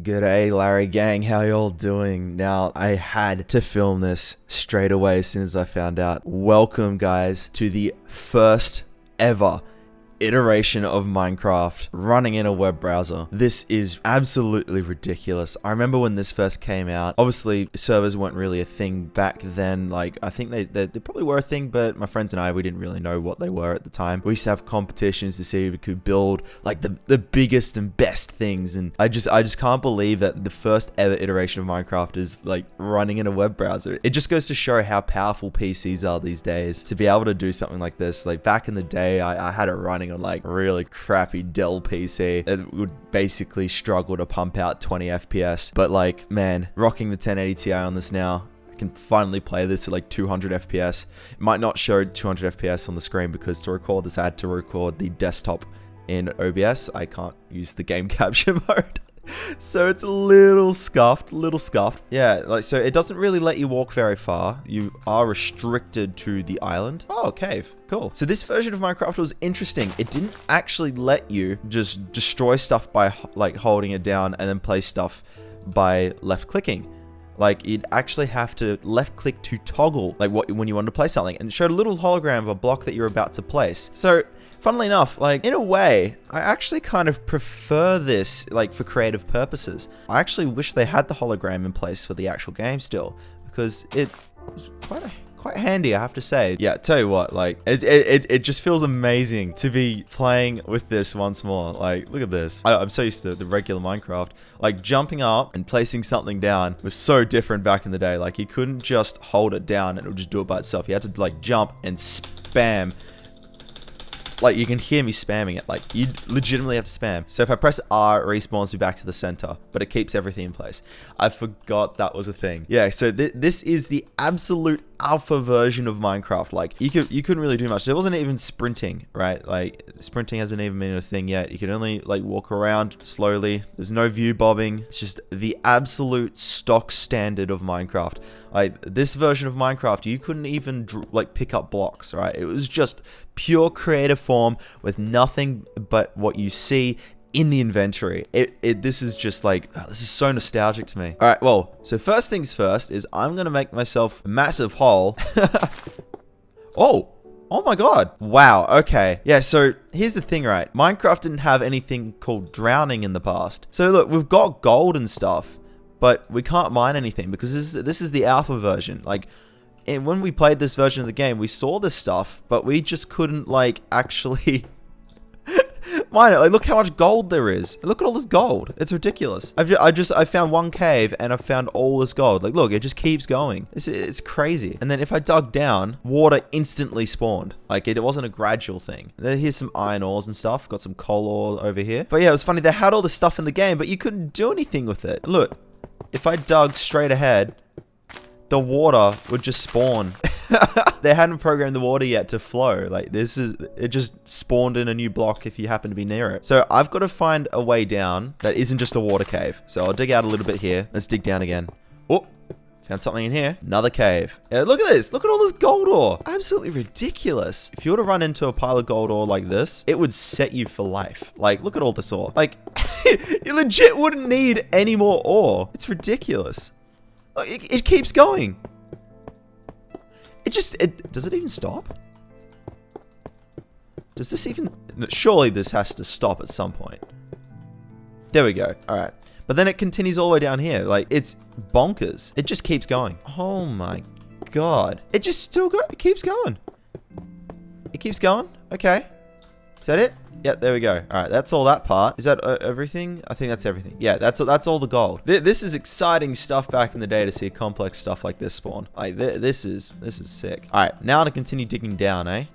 G'day Larry gang, how y'all doing? Now, I had to film this straight away as soon as I found out. Welcome guys to the first ever iteration of Minecraft running in a web browser. This is absolutely ridiculous. I remember when this first came out, obviously servers weren't really a thing back then. Like, I think they probably were a thing, but my friends and I, we didn't really know what they were at the time. We used to have competitions to see if we could build like the biggest and best things, and I just can't believe that the first ever iteration of Minecraft is like running in a web browser. It just goes to show how powerful PCs are these days to be able to do something like this. Like back in the day, I had it running on like really crappy Dell PC. It would basically struggle to pump out 20 FPS. But like, man, rocking the 1080 Ti on this now, I can finally play this at like 200 FPS. It might not show 200 FPS on the screen because to record this, I had to record the desktop in OBS. I can't use the game capture mode. So it's a little scuffed. Yeah, like, so it doesn't really let you walk very far. You are restricted to the island. Oh, cave. Cool. So this version of Minecraft was interesting. It didn't actually let you just destroy stuff by like holding it down and then place stuff by left clicking. Like, you'd actually have to left click to toggle like when you want to place something, and it showed a little hologram of a block that you're about to place. So funnily enough, like in a way, I actually kind of prefer this like for creative purposes. I actually wish they had the hologram in place for the actual game still, because it was quite handy, I have to say. Yeah, tell you what, like it just feels amazing to be playing with this once more. Like, look at this. I'm so used to the regular Minecraft. Like jumping up and placing something down was so different back in the day. Like you couldn't just hold it down and it would just do it by itself. You had to like jump and spam. Like, you can hear me spamming it. Like, you legitimately have to spam. So if I press R, it respawns me back to the center, but it keeps everything in place. I forgot that was a thing. Yeah, so this is the absolute alpha version of Minecraft. Like, you couldn't really do much. There wasn't even sprinting, right? Like, sprinting hasn't even been a thing yet. You can only, like, walk around slowly. There's no view bobbing. It's just the absolute stock standard of Minecraft. Like, this version of Minecraft, you couldn't even, like, pick up blocks, right? It was just pure creative form with nothing but what you see in the inventory. This is just like, oh, this is so nostalgic to me. All right, well, so first things first is I'm gonna make myself a massive hole. Oh my god. Wow, okay. Yeah, so here's the thing, right? Minecraft didn't have anything called drowning in the past. So look, we've got gold and stuff, but we can't mine anything because this is the alpha version. Like, and when we played this version of the game, we saw this stuff, but we just couldn't like actually mine it. Like, look how much gold there is. Look at all this gold. It's ridiculous. I found one cave and I found all this gold. Like, look, it just keeps going. It's crazy. And then if I dug down, water instantly spawned. Like, it wasn't a gradual thing. Here's some iron ores and stuff. Got some coal ore over here. But yeah, it was funny. They had all this stuff in the game, but you couldn't do anything with it. Look, if I dug straight ahead, the water would just spawn. They hadn't programmed the water yet to flow. Like, it just spawned in a new block if you happen to be near it. So I've got to find a way down that isn't just a water cave. So I'll dig out a little bit here. Let's dig down again. Oh, found something in here. Another cave. Yeah, look at this. Look at all this gold ore. Absolutely ridiculous. If you were to run into a pile of gold ore like this, it would set you for life. Like, look at all this ore. Like, you legit wouldn't need any more ore. It's ridiculous. Like, it keeps going. Does it even stop? Does this even... Surely this has to stop at some point. There we go. All right. But then it continues all the way down here. Like, it's bonkers. It just keeps going. Oh my god. It just still goes. It keeps going. It keeps going. Okay. Is that it? Yeah, there we go. All right, that's all that part. Is that everything? I think that's everything. Yeah, that's all the gold. This is exciting stuff back in the day to see complex stuff like this spawn. Like, this is sick. All right, now to continue digging down, eh?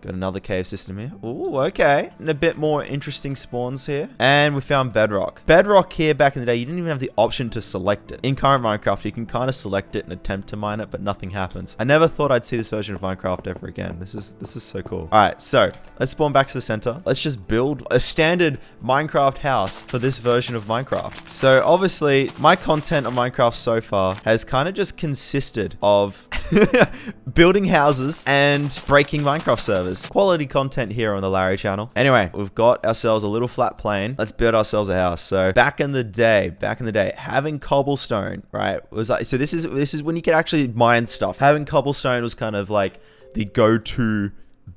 Got another cave system here. Ooh, okay. And a bit more interesting spawns here. And we found bedrock. Bedrock here back in the day, you didn't even have the option to select it. In current Minecraft, you can kind of select it and attempt to mine it, but nothing happens. I never thought I'd see this version of Minecraft ever again. This is so cool. All right, so let's spawn back to the center. Let's just build a standard Minecraft house for this version of Minecraft. So obviously, my content on Minecraft so far has kind of just consisted of building houses and breaking Minecraft servers. Quality content here on the Larry channel. Anyway, we've got ourselves a little flat plane. Let's build ourselves a house. So back in the day, having cobblestone, right, was like, so this is when you could actually mine stuff. Having cobblestone was kind of like the go-to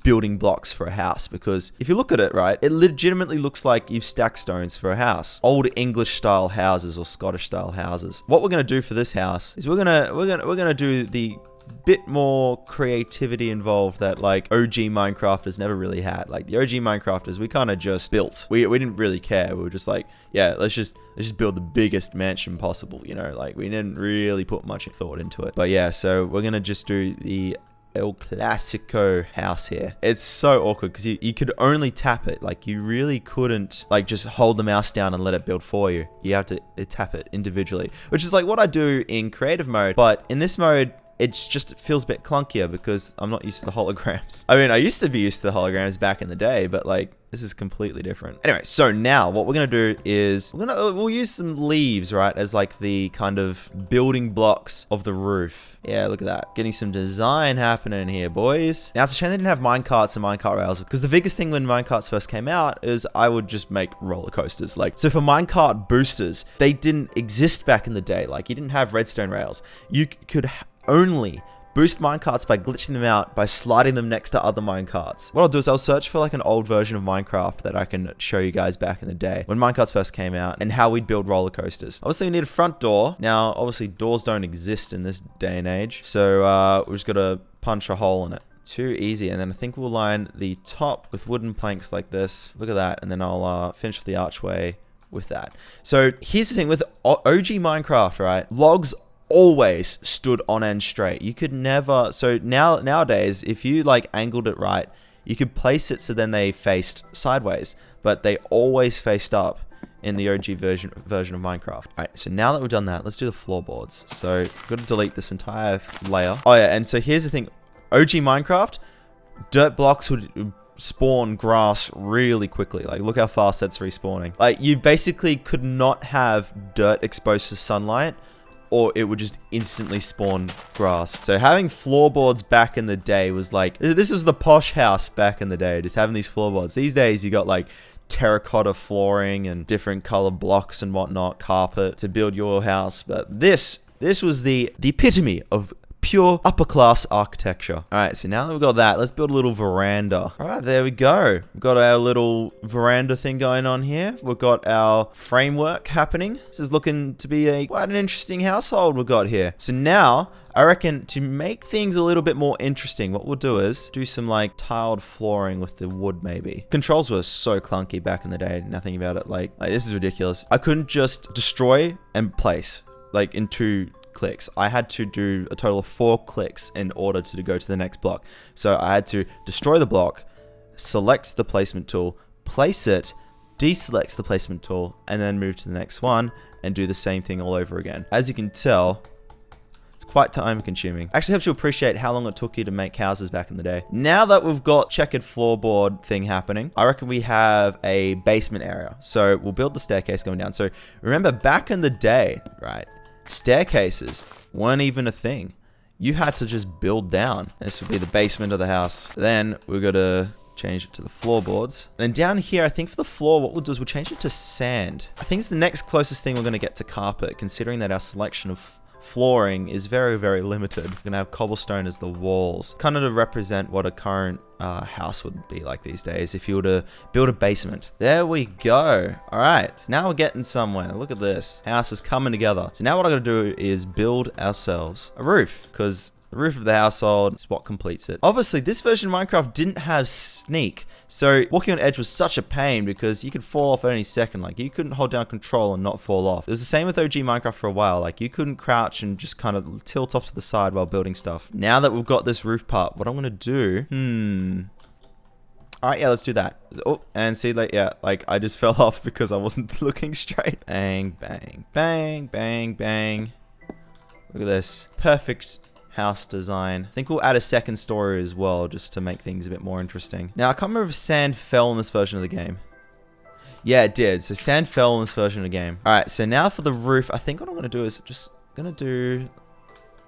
building blocks for a house, because if you look at it, right, it legitimately looks like you've stacked stones for a house. Old English style houses or Scottish style houses. What we're gonna do for this house is we're gonna do the bit more creativity involved that like OG Minecrafters never really had. Like the OG Minecrafters, we kind of just built. We didn't really care. We were just like, yeah, let's just build the biggest mansion possible, you know, like we didn't really put much thought into it. But yeah, so we're gonna just do the El Clasico house here. It's so awkward because you could only tap it. Like you really couldn't like just hold the mouse down and let it build for you. You have to tap it individually, which is like what I do in creative mode. But in this mode, it feels a bit clunkier because I'm not used to the holograms. I mean, I used to be used to the holograms back in the day, but like this is completely different. Anyway, so now what we're gonna do is we'll use some leaves, right, as like the kind of building blocks of the roof. Yeah, look at that. Getting some design happening here, boys. Now it's a shame they didn't have minecarts and minecart rails, because the biggest thing when minecarts first came out is I would just make roller coasters. Like, so for minecart boosters, they didn't exist back in the day. Like you didn't have redstone rails. You could only boost minecarts by glitching them out by sliding them next to other minecarts. What I'll do is I'll search for like an old version of Minecraft that I can show you guys back in the day when minecarts first came out and how we'd build roller coasters. Obviously we need a front door. Now obviously doors don't exist in this day and age, so we just gotta punch a hole in it. Too easy. And then I think we'll line the top with wooden planks like this. Look at that. And then I'll finish the archway with that. So here's the thing with OG Minecraft, right? Logs always stood on end straight. You could never, so nowadays if you like angled it right, you could place it so then they faced sideways, but they always faced up in the OG version of Minecraft. All right, so now that we've done that, let's do the floorboards. So I've got to delete this entire layer. Oh yeah, and so here's the thing, OG Minecraft, dirt blocks would spawn grass really quickly. Like look how fast that's respawning. Like you basically could not have dirt exposed to sunlight or it would just instantly spawn grass. So having floorboards back in the day was like, this was the posh house back in the day, just having these floorboards. These days you got like terracotta flooring and different color blocks and whatnot, carpet to build your house. But this was the epitome of pure upper class architecture. All right, so now that we've got that, let's build a little veranda. All right, there we go. We've got our little veranda thing going on here. We've got our framework happening. This is looking to be quite an interesting household we've got here. So now I reckon to make things a little bit more interesting, what we'll do is do some like tiled flooring with the wood maybe. Controls were so clunky back in the day, nothing about it. Like this is ridiculous. I couldn't just destroy and place like in 2 clicks. I had to do a total of 4 clicks in order to go to the next block. So I had to destroy the block, select the placement tool, place it, deselect the placement tool, and then move to the next one and do the same thing all over again. As you can tell, it's quite time consuming. Actually helps you appreciate how long it took you to make houses back in the day. Now that we've got checkered floorboard thing happening, I reckon we have a basement area. So we'll build the staircase going down. So remember back in the day, right? Staircases weren't even a thing. You had to just build down. This would be the basement of the house. Then we're gonna change it to the floorboards. Then down here, I think for the floor, what we'll do is we'll change it to sand. I think it's the next closest thing we're gonna get to carpet, considering that our selection of flooring is very, very limited. We're gonna have cobblestone as the walls, kind of to represent what a current house would be like these days if you were to build a basement. There we go. All right, so now we're getting somewhere. Look at this. House is coming together. So now what I gotta do is build ourselves a roof, because the roof of the household is what completes it. Obviously, this version of Minecraft didn't have sneak. So walking on edge was such a pain because you could fall off at any second. Like you couldn't hold down control and not fall off. It was the same with OG Minecraft for a while. Like you couldn't crouch and just kind of tilt off to the side while building stuff. Now that we've got this roof part, what I'm gonna do, all right, yeah, let's do that. Oh, and see, like, yeah, like I just fell off because I wasn't looking straight. Bang, bang, bang, bang, bang. Look at this. Perfect house design. I think we'll add a second story as well, just to make things a bit more interesting. Now, I can't remember if sand fell in this version of the game. Yeah, it did. So sand fell in this version of the game. All right, so now for the roof, I think what I'm going to do is just going to do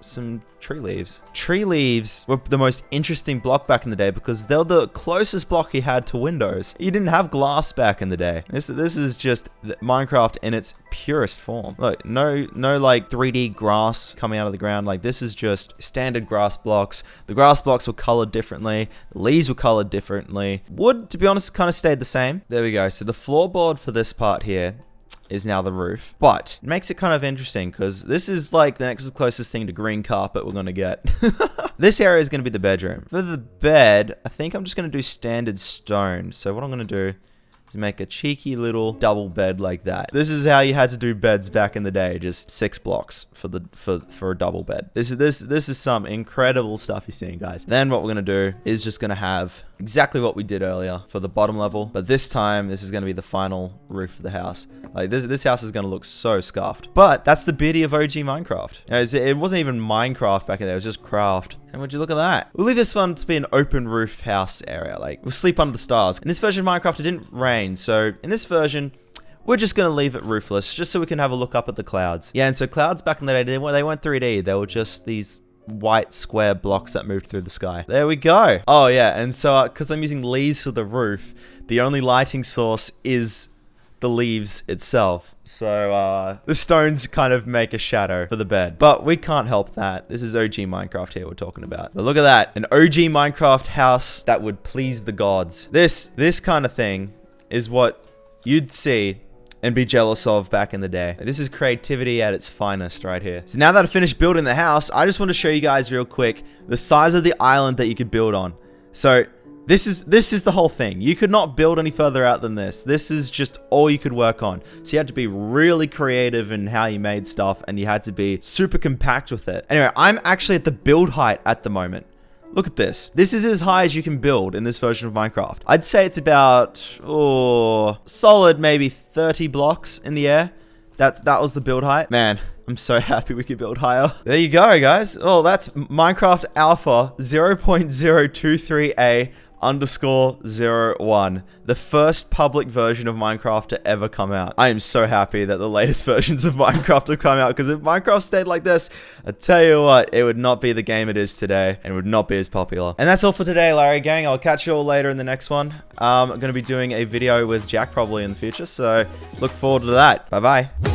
some tree leaves. Tree leaves were the most interesting block back in the day because they're the closest block you had to windows. You didn't have glass back in the day. This is just Minecraft in its purest form. Look, no like 3D grass coming out of the ground. Like, this is just standard grass blocks. The grass blocks were colored differently. The leaves were colored differently. Wood, to be honest, kind of stayed the same. There we go. So the floorboard for this part here is now the roof, but it makes it kind of interesting because this is like the next closest thing to green carpet we're gonna get. This area is gonna be the bedroom. For the bed, I think I'm just gonna do standard stone. So what I'm gonna do is make a cheeky little double bed like that. This is how you had to do beds back in the day, just 6 blocks for a double bed. This is some incredible stuff you're seeing, guys. Then what we're gonna do is just gonna have exactly what we did earlier for the bottom level, but this time this is gonna be the final roof of the house. Like, this house is gonna look so scuffed. But that's the beauty of OG Minecraft. You know, it wasn't even Minecraft back in there, it was just craft. And would you look at that? We'll leave this one to be an open roof house area. Like, we'll sleep under the stars. In this version of Minecraft, it didn't rain. So in this version, we're just gonna leave it roofless, just so we can have a look up at the clouds. Yeah, and so clouds back in the day, they weren't 3D. They were just these white square blocks that moved through the sky. There we go. Oh yeah, and so because I'm using leaves for the roof, the only lighting source is the leaves itself. So the stones kind of make a shadow for the bed, but we can't help that. This is OG Minecraft here we're talking about. But look at that, an OG Minecraft house that would please the gods. This kind of thing is what you'd see and be jealous of back in the day. This is creativity at its finest right here. So now that I've finished building the house, I just want to show you guys real quick the size of the island that you could build on. So this is the whole thing. You could not build any further out than this. This is just all you could work on. So you had to be really creative in how you made stuff, and you had to be super compact with it. Anyway, I'm actually at the build height at the moment. Look at this. This is as high as you can build in this version of Minecraft. I'd say it's about, solid maybe 30 blocks in the air. That was the build height. Man, I'm so happy we could build higher. There you go, guys. Oh, that's Minecraft Alpha 0.023A_01. The first public version of Minecraft to ever come out. I am so happy that the latest versions of Minecraft have come out, because if Minecraft stayed like this, I tell you what, it would not be the game it is today, and would not be as popular. And that's all for today, Larry Gang. I'll catch you all later in the next one. I'm going to be doing a video with Jack probably in the future, so look forward to that. Bye-bye.